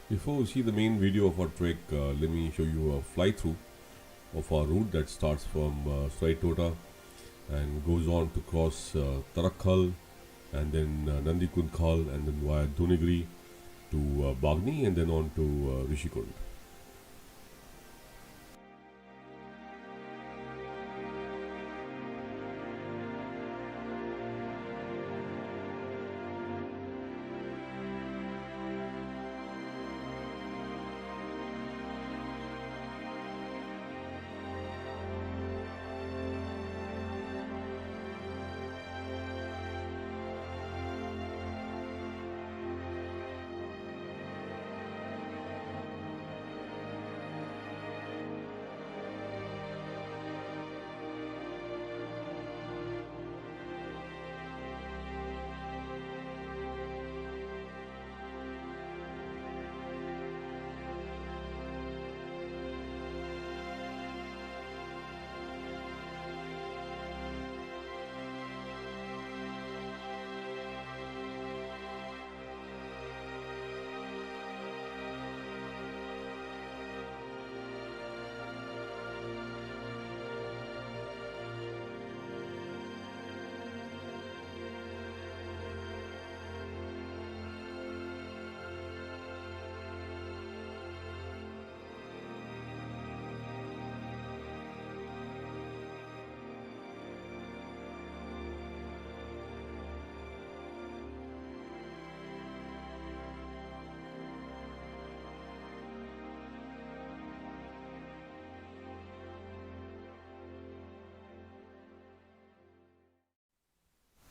Before we see the main video of our trek, let me show you a fly-through of our route that starts from Suraitota and goes on to cross Tarak Khal and then Nandi Kund Khal and then via Dunagiri to Bagini and then on to Rishi Kund.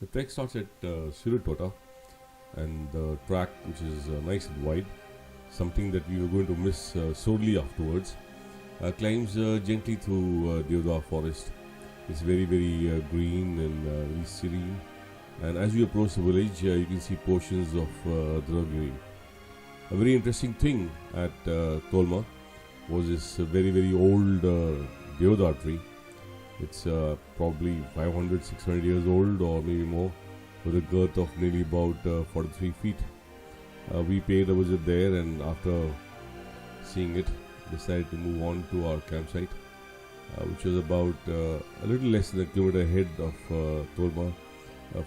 The trek starts at Suraitota and the track, which is nice and wide, something that we were going to miss sorely afterwards, climbs gently through Deodar forest. It's very green and very serene. And as you approach the village, you can see portions of Dunagiri. A very interesting thing at Tolma was this very old Deodar tree. It's probably 500-600 years old or maybe more, with a girth of nearly about 43 feet. We paid a visit there and after seeing it, decided to move on to our campsite, which was about a little less than a kilometer ahead of Tolma,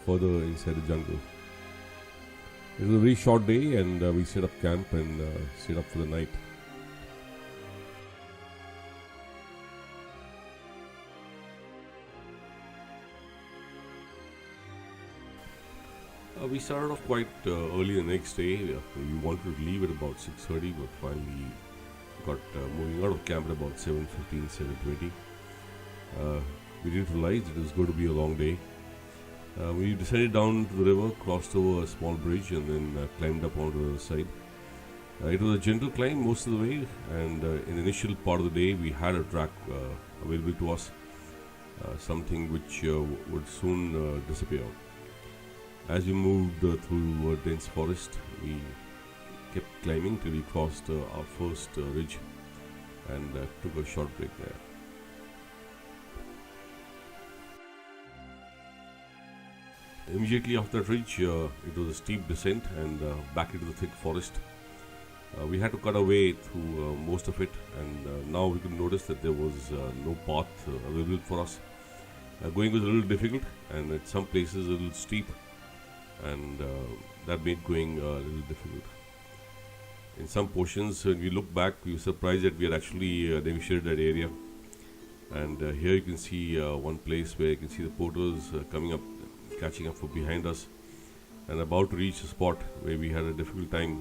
further inside the jungle. It was a very short day and we set up camp and stayed up for the night. We started off quite early the next day. We wanted to leave at about 6:30, but finally got moving out of camp at about 7:15, 7:20. We didn't realize it was going to be a long day. We decided down to the river, crossed over a small bridge, and then climbed up onto the other side. It was a gentle climb most of the way, and in the initial part of the day, we had a track available to us, something which would soon disappear. As we moved through a dense forest, we kept climbing till we crossed our first ridge and took a short break there. Immediately after that ridge, it was a steep descent and back into the thick forest. We had to cut our way through most of it, and now we could notice that there was no path available for us. Going was a little difficult, and at some places a little steep, and that made going a little difficult. In some portions, when we look back, we were surprised that we had actually negotiated that area. And here you can see one place where you can see the porters coming up, catching up from behind us, and about to reach a spot where we had a difficult time,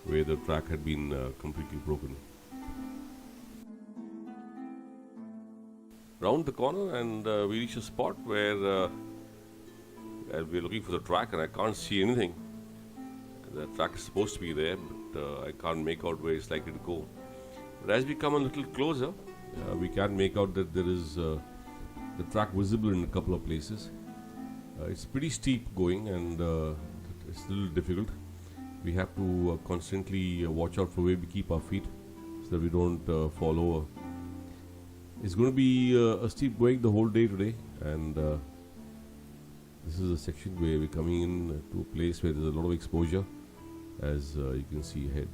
where the track had been completely broken. Round the corner, and we reached a spot where we're looking for the track, and I can't see anything. The track is supposed to be there, but I can't make out where it's likely to go. But as we come a little closer, we can make out that there is the track visible in a couple of places. It's pretty steep going, and it's a little difficult. We have to constantly watch out for where we keep our feet so that we don't fall over. It's going to be a steep going the whole day today, and this is a section where we're coming in to a place where there's a lot of exposure, as you can see ahead.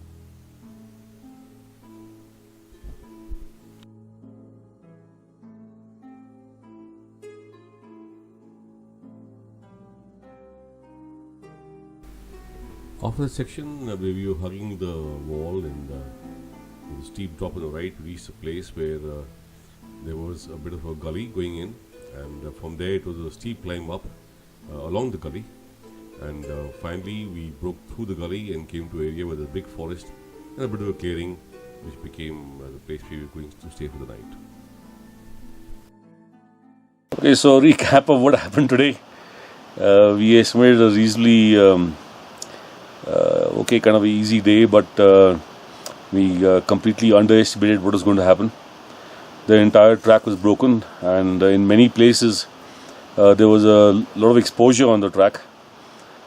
After the section where we were hugging the wall and with a steep drop on the right, we reached a place where there was a bit of a gully going in, and from there it was a steep climb up along the gully, and finally we broke through the gully and came to an area with a big forest and a bit of a clearing, which became the place we were going to stay for the night. Okay, so recap of what happened today. We estimated a reasonably kind of an easy day, but we completely underestimated what was going to happen. The entire track was broken, and in many places there was a lot of exposure on the track.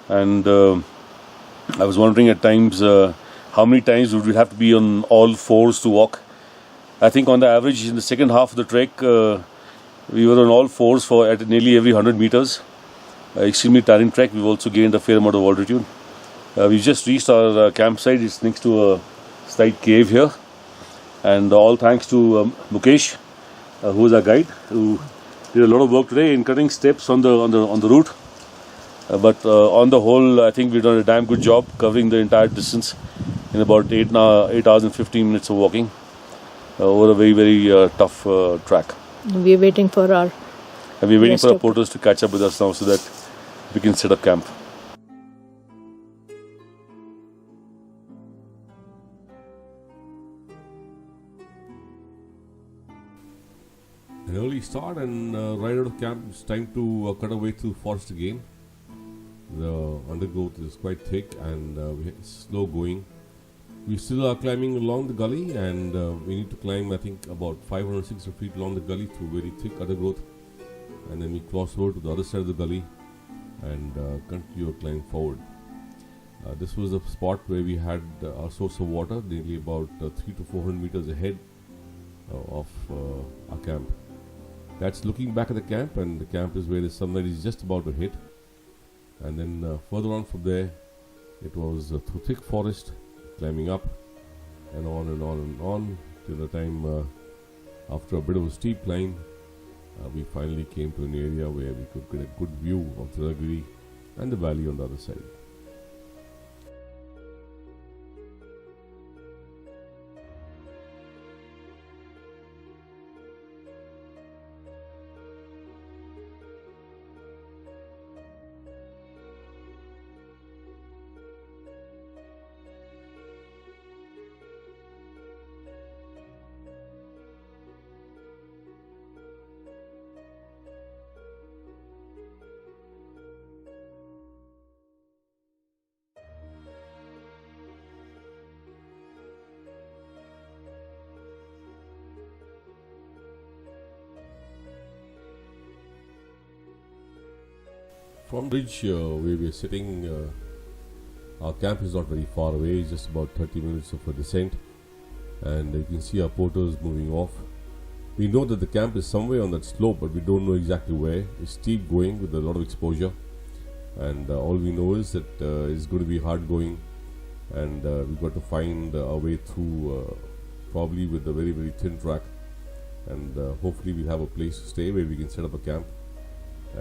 And I was wondering at times how many times would we have to be on all fours to walk. I think on the average in the second half of the trek we were on all fours for at nearly every 100 meters. Extremely tiring trek. We've also gained a fair amount of altitude. We've just reached our campsite. It's next to a slight cave here, and all thanks to Mukesh, who is our guide, who did a lot of work today in cutting steps on the route. But on the whole, I think we've done a damn good job covering the entire distance in about 8 hours and 15 minutes of walking over a very, very tough track. We're waiting for our porters to catch up with us now so that we can set up camp. An early start, and right out of camp it's time to cut away through forest again. The undergrowth is quite thick and it's slow going. We still are climbing along the gully, and we need to climb I think about 560 feet along the gully through very thick undergrowth, and then we cross over to the other side of the gully and continue our climb forward. This was a spot where we had our source of water nearly about 300 to 400 meters ahead of our camp. That's looking back at the camp, and the camp is where the sunlight is just about to hit. And then further on from there, it was through thick forest, climbing up and on and on and on till the time after a bit of a steep climb, we finally came to an area where we could get a good view of Dunagiri and the valley on the other side. From the bridge where we are sitting, our camp is not very far away, it's just about 30 minutes of a descent, and you can see our porters moving off. We know that the camp is somewhere on that slope, but we don't know exactly where. It's steep going with a lot of exposure, and all we know is that it's going to be hard going, and we've got to find our way through probably with a very, very thin track, and hopefully we'll have a place to stay where we can set up a camp.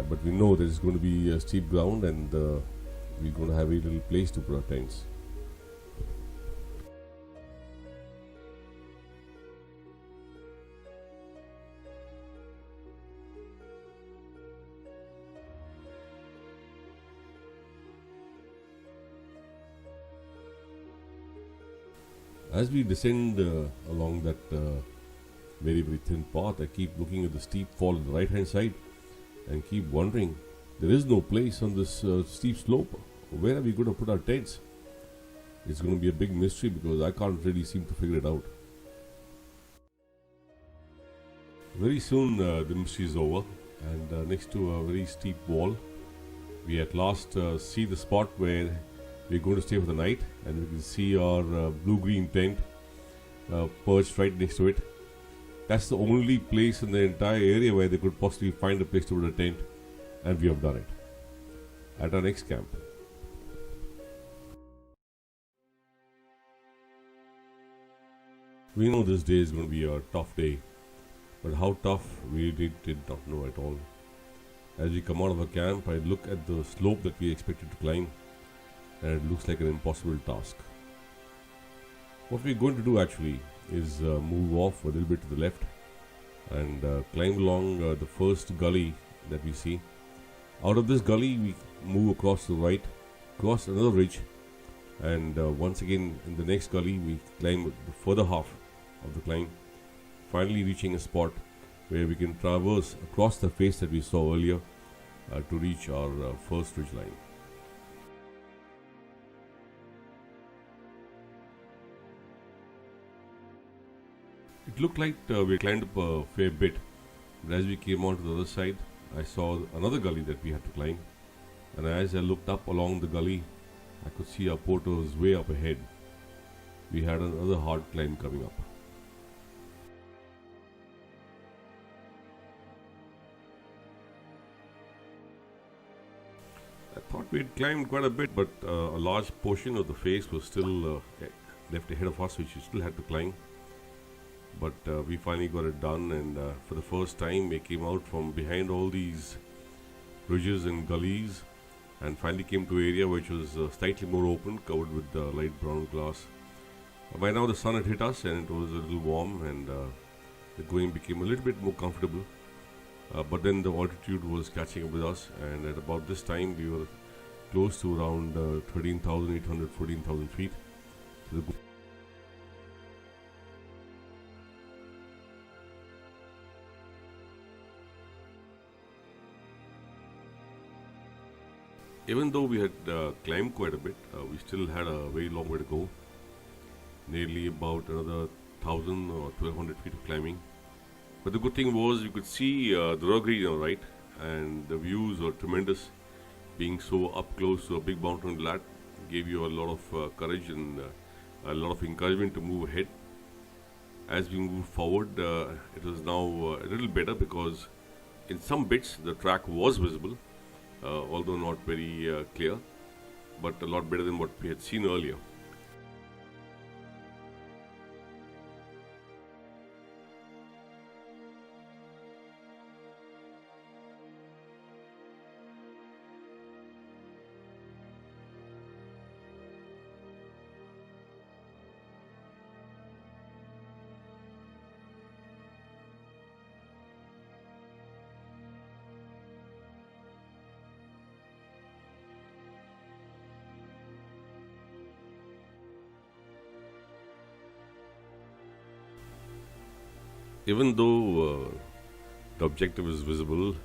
But we know there's going to be steep ground, and we're going to have a little place to put our tents. As we descend along that very, very thin path, I keep looking at the steep fall on the right hand side and keep wondering, there is no place on this steep slope. Where are we going to put our tents? It's going to be a big mystery because I can't really seem to figure it out. Very soon the mystery is over, and next to a very steep wall, we at last see the spot where we're going to stay for the night, and we can see our blue-green tent perched right next to it. That's the only place in the entire area where they could possibly find a place to put a tent, and we have done it at our next camp. We know this day is going to be a tough day, but how tough we did not know at all. As we come out of our camp, I look at the slope that we expected to climb, and it looks like an impossible task. What we're going to do actually is move off a little bit to the left and climb along the first gully that we see. Out of this gully, we move across to the right, cross another ridge, and once again in the next gully, we climb the further half of the climb, finally reaching a spot where we can traverse across the face that we saw earlier to reach our first ridge line. It looked like we climbed up a fair bit, but as we came on to the other side, I saw another gully that we had to climb, and as I looked up along the gully, I could see our porters way up ahead. We had another hard climb coming up. I thought we had climbed quite a bit, but a large portion of the face was still left ahead of us, which we still had to climb. But we finally got it done, and for the first time, we came out from behind all these ridges and gullies, and finally came to an area which was slightly more open, covered with light brown grass. By now, the sun had hit us, and it was a little warm, and the going became a little bit more comfortable. But then the altitude was catching up with us, and at about this time, we were close to around 13,800, 14,000 feet. So even though we had climbed quite a bit, we still had a very long way to go, nearly about another 1,000 or 1,200 feet of climbing. But the good thing was you could see the Dunagiri on the right, and the views were tremendous. Being so up close to a big mountain like that gave you a lot of courage and a lot of encouragement to move ahead. As we moved forward, it was now a little better because in some bits the track was visible, although not very clear, but a lot better than what we had seen earlier. Even though the objective is visible,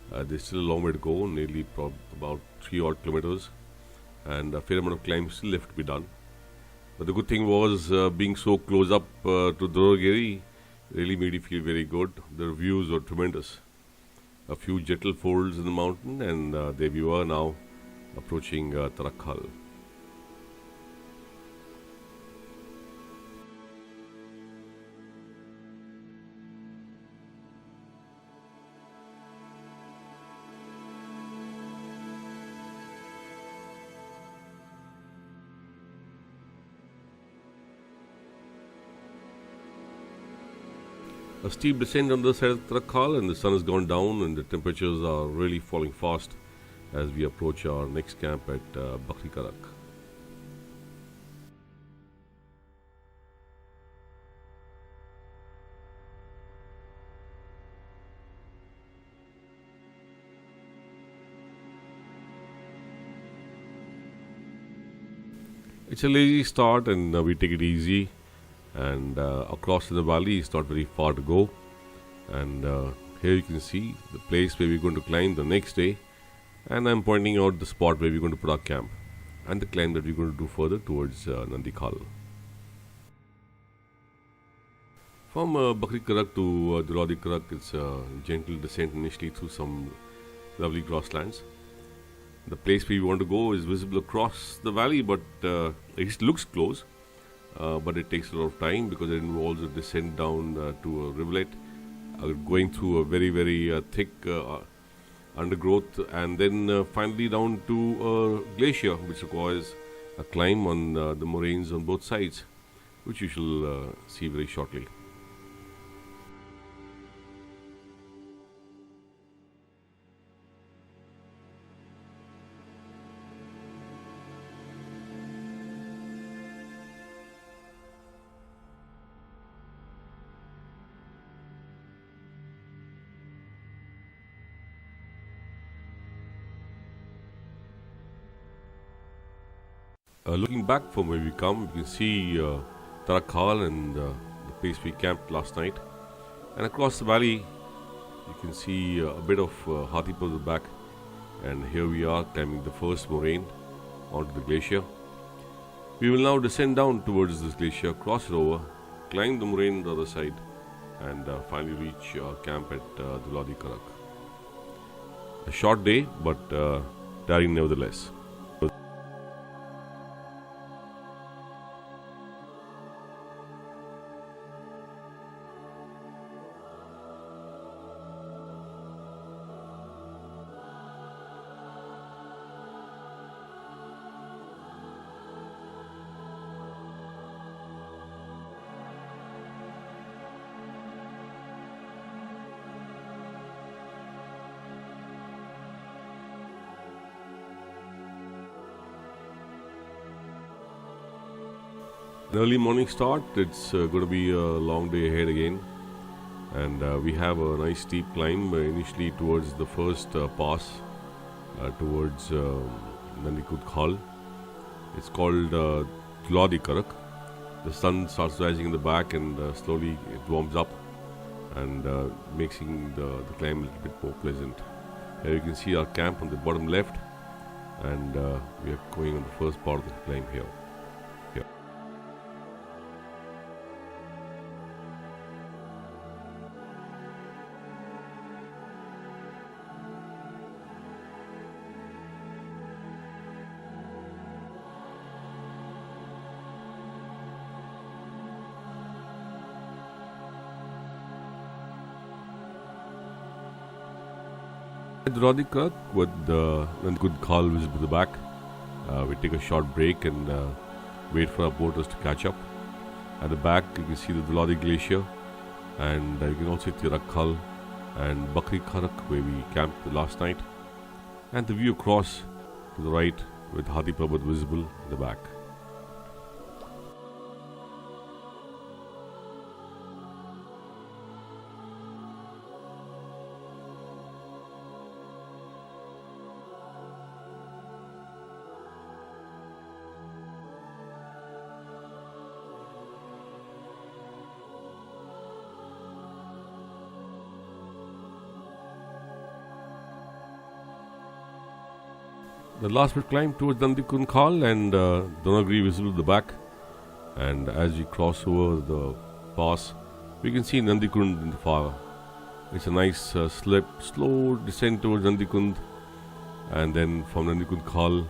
there's still a long way to go, nearly about 3 odd kilometers, and a fair amount of climb still left to be done. But the good thing was being so close up to Dunagiri really made you feel very good. The views were tremendous. A few gentle folds in the mountain, and there we were now approaching Tarak Khal. A steep descent on the side of Tarak Khal, and the sun has gone down, and the temperatures are really falling fast as we approach our next camp at Bagini Glacier. It's a lazy start, and we take it easy. And across the valley is not very far to go, and here you can see the place where we're going to climb the next day, and I'm pointing out the spot where we're going to put our camp and the climb that we're going to do further towards Nandi Khal. From Bagini Glacier to Dunagiri Village, it's a gentle descent initially through some lovely grasslands. The place where we want to go is visible across the valley, but it looks close. But it takes a lot of time because it involves a descent down to a rivulet, going through a very, very thick undergrowth, and then finally down to a glacier, which requires a climb on the moraines on both sides, which you shall see very shortly. Looking back from where we come, you can see Tarak Khal and the place we camped last night. And across the valley, you can see a bit of Hathipur at the back. And here we are climbing the first moraine onto the glacier. We will now descend down towards this glacier, cross it over, climb the moraine on the other side, and finally reach our camp at Dunagiri Village. A short day, but tiring nevertheless. An early morning start. It's going to be a long day ahead again, and we have a nice steep climb initially towards the first pass towards Nandi Kund Khal. It's called Dunagiri Village. The sun starts rising in the back, and slowly it warms up and making the climb a little bit more pleasant. Here you can see our camp on the bottom left, and we are going on the first part of the climb here. At the Dunagiri Village, with the Nandi Kund Khal visible at the back, we take a short break and wait for our boaters to catch up. At the back, you can see the Dunagiri Glacier, and you can also see Tarak Khal and Bagini Glacier, where we camped the last night, and the view across to the right with Hathipur visible at the back. The last bit climb towards Nandi Kund Khal and Dunagiri visible at the back. And as we cross over the pass, we can see Nandi Kund in the far. It's a nice slow descent towards Nandi Kund, and then from Nandi Kund Khal,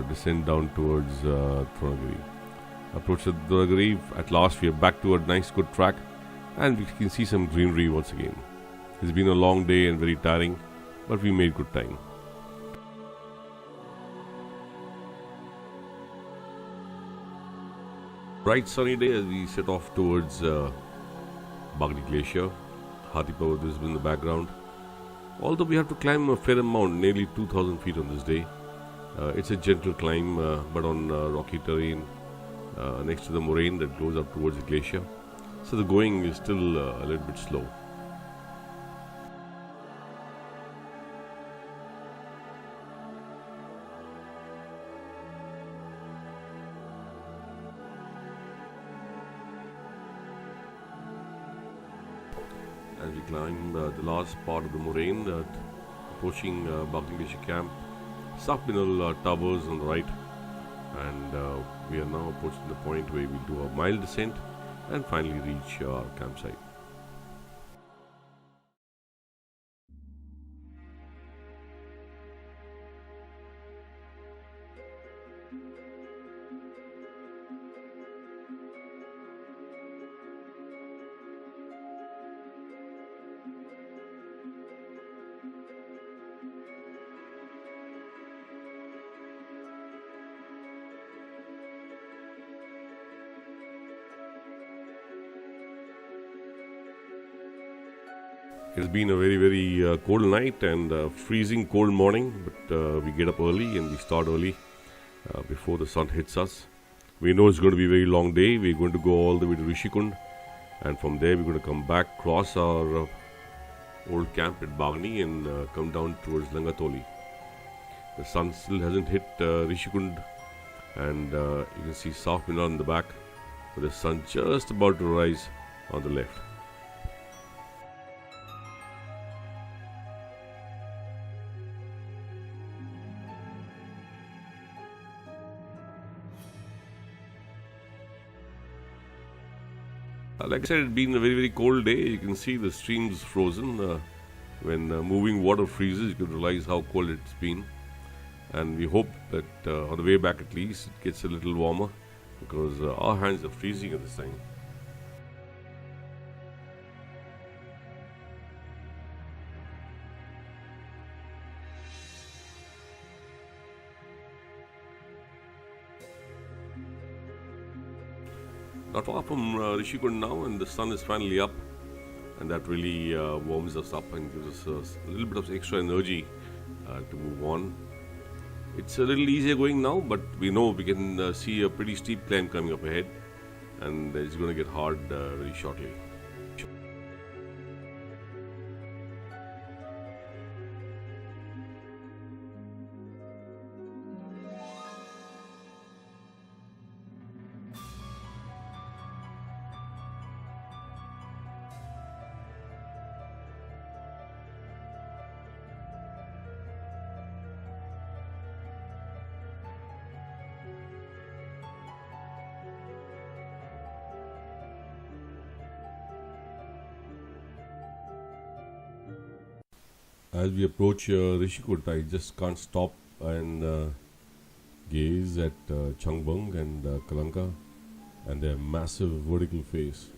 descend down towards Dunagiri. Approach the Dunagiri. At last, we are back to a nice good track, and we can see some greenery once again. It's been a long day and very tiring, but we made good time. Bright sunny day as we set off towards Bagini Glacier. Hathipur visible in the background. Although we have to climb a fair amount, nearly 2,000 feet on this day. It's a gentle climb, but on rocky terrain next to the moraine that goes up towards the glacier. So the going is still a little bit slow. As we climb the last part of the moraine, approaching Bagini Glacier camp, Sapinal towers on the right, and we are now approaching the point where we do a mild descent and finally reach our campsite. It's been a very cold night and freezing cold morning, but we get up early and we start early before the sun hits us. We know it's going to be a very long day. We're going to go all the way to Rishi Kund, and from there we're going to come back, cross our old camp at Bagini and come down towards Langatoli. The sun still hasn't hit Rishi Kund, and you can see South Minar in the back, with the sun just about to rise on the left. Like I said, it's been a very, very cold day. You can see the streams frozen. When moving water freezes, you can realize how cold it's been. And we hope that on the way back at least, it gets a little warmer, because our hands are freezing at this time. Not far from Rishi Kund now, and the sun is finally up, and that really warms us up and gives us a little bit of extra energy to move on. It's a little easier going now, but we know we can see a pretty steep climb coming up ahead, and it's going to get hard very shortly. As we approach Rishi Kund, I just can't stop and gaze at Changbang and Kalanka and their massive vertical face.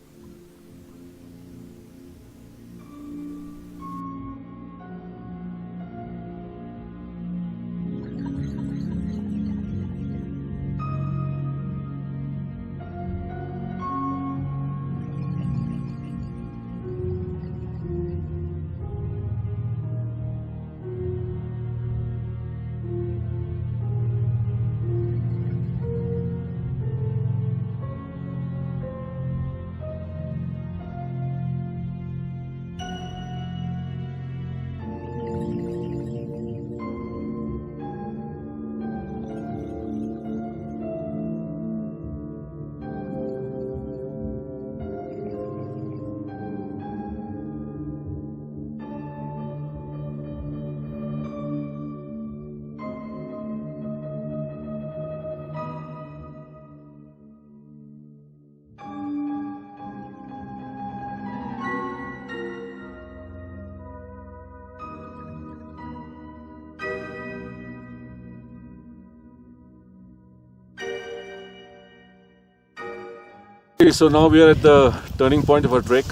Okay, so now we are at the turning point of our trek.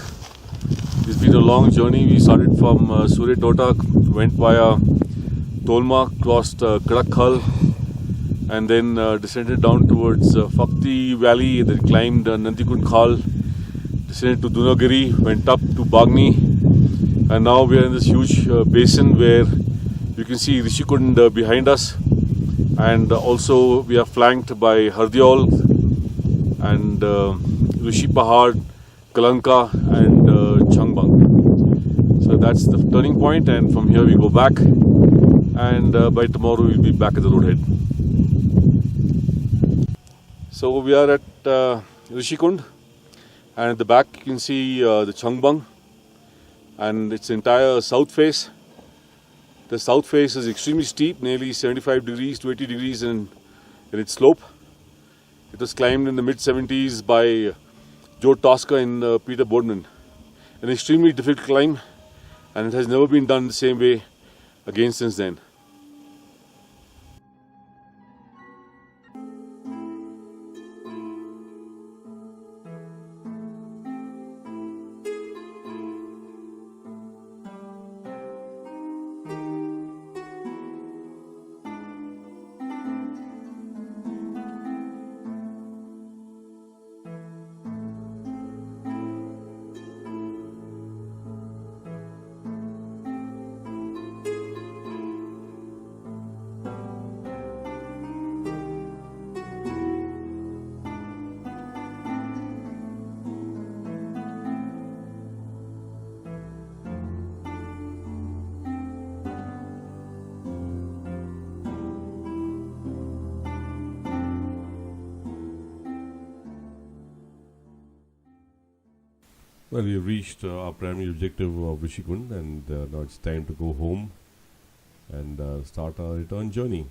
It's been a long journey. We started from Suraitota, went via Tolma, crossed Tarak Khal, and then descended down towards Fakti Valley, then climbed Nandi Kund Khal, descended to Dunagiri, went up to Bagini, and now we are in this huge basin where you can see Rishi Kund behind us, and also we are flanked by Hardiol and Rishi Pahad, Kalanka and Changbang. So that's the turning point, and from here we go back, and by tomorrow we'll be back at the roadhead. So we are at Rishi Kund, and at the back you can see the Changbang and its entire south face. The south face is extremely steep, nearly 75 degrees to 80 degrees in its slope. It was climbed in the mid-70s by Joe Tosca and Peter Boardman. An extremely difficult climb, and it has never been done the same way again since then. Well, we have reached our primary objective of Rishi Kund, and now it's time to go home and start our return journey.